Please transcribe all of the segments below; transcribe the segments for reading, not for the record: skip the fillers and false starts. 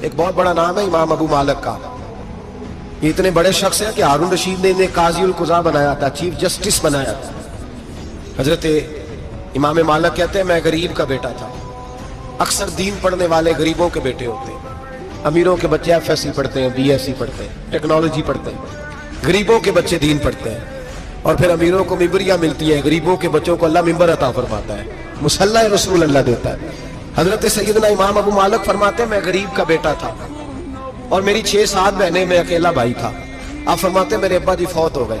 ایک بہت بڑا نام ہے امام ابو مالک کا. یہ اتنے بڑے شخص ہیں کہ ہارون رشید نے انہیں قاضی القضاء بنایا تھا, چیف جسٹس بنایا تھا. حضرت امام مالک کہتے ہیں میں غریب کا بیٹا تھا. اکثر دین پڑھنے والے غریبوں کے بیٹے ہوتے ہیں. امیروں کے بچے ایف ایس سی پڑھتے ہیں, بی ایس سی پڑھتے ہیں, ٹیکنالوجی پڑھتے ہیں. غریبوں کے بچے دین پڑھتے ہیں, اور پھر امیروں کو ممبریاں ملتی ہیں. غریبوں کے بچوں کو اللہ ممبر عطا فرماتا ہے, مصلی رسول اللہ دیتا ہے. حضرت سیدنا امام ابو مالک فرماتے ہیں میں غریب کا بیٹا تھا اور میری 6-7 بہنیں, میں اکیلا بھائی تھا. آپ فرماتے ہیں میرے ابا جی فوت ہو گئے.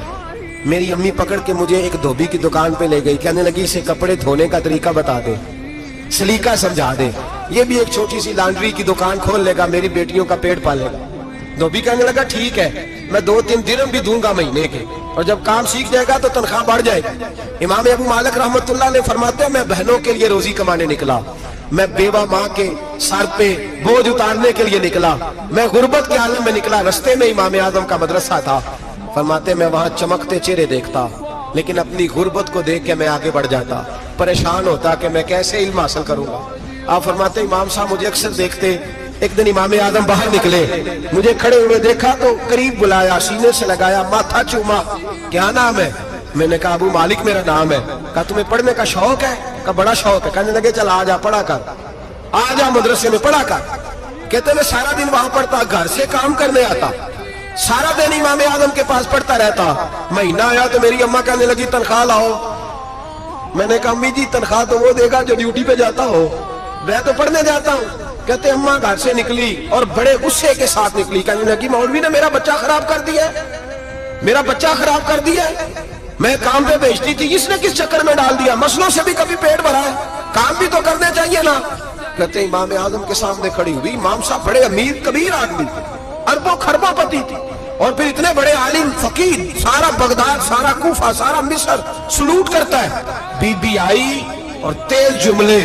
میری امی پکڑ کے مجھے ایک دھوبی کی دکان پہ لے گئی, کہنے لگی اسے کپڑے دھونے کا طریقہ بتا دے, سلیقہ سمجھا دے, یہ بھی ایک چھوٹی سی لانڈری کی دکان کھول لے گا, میری بیٹیوں کا پیٹ پالے گا. دھوبی کہنے لگا ٹھیک ہے, میں 2-3 درہم بھی دوں گا مہینے کے, اور جب کام سیکھ جائے گا تو تنخواہ بڑھ جائے گی. امام ابو مالک رحمت اللہ علیہ فرماتے ہیں میں بہنوں کے لیے روزی کمانے نکلا, میں بیوہ ماں کے سر پہ بوجھ اتارنے کے لیے نکلا, میں غربت کے عالم میں نکلا. رستے میں امام اعظم کا مدرسہ تھا. فرماتے میں وہاں چمکتے چہرے دیکھتا, لیکن اپنی غربت کو دیکھ کے میں آگے بڑھ جاتا, پریشان ہوتا کہ میں کیسے علم حاصل کروں گا. آپ فرماتے امام صاحب مجھے اکثر دیکھتے. ایک دن امام اعظم باہر نکلے, مجھے کھڑے ہوئے دیکھا تو قریب بلایا, سینے سے لگایا, ماتھا چوما. کیا نام ہے؟ میں نے کہا ابو مالک میرا نام ہے. کہا تمہیں پڑھنے کا شوق ہے؟ کہا بڑا شوق ہے. کہنے لگے چل آ جا پڑھا کر, آ جا مدرسے میں پڑھا کر. کہتے میں سارا دن وہاں پڑھتا, گھر سے کام کرنے آتا, سارا دن امام اعظم کے پاس پڑھتا رہتا. مہینہ آیا تو میری اماں کہنے لگی تنخواہ لاؤ. میں نے کہا امی جی تنخواہ تو وہ دے گا جو ڈیوٹی پہ جاتا ہو, میں تو پڑھنے جاتا ہوں. کہتے اماں گھر سے نکلی اور بڑے غصے کے ساتھ نکلی, کہنے لگی مولوی نے میرا بچہ خراب کر دیا, میرا بچہ خراب کر دیا. میں کام پہ بھیجتی تھی, اس نے کس چکر میں ڈال دیا, مسلوں سے بھی کبھی پیٹ بھرا ہے, کام بھی تو کرنے چاہیے نا. کہتے امام اعظم کے سامنے کھڑی ہوئی. امام صاحب بڑے امیر کبیر آدمی, اربوں خربوں پتی تھی, اور پھر اتنے بڑے عالم فقیر, سارا بغداد, سارا کوفہ, سارا مصر سلوٹ کرتا ہے. بی بی آئی اور تیز جملے,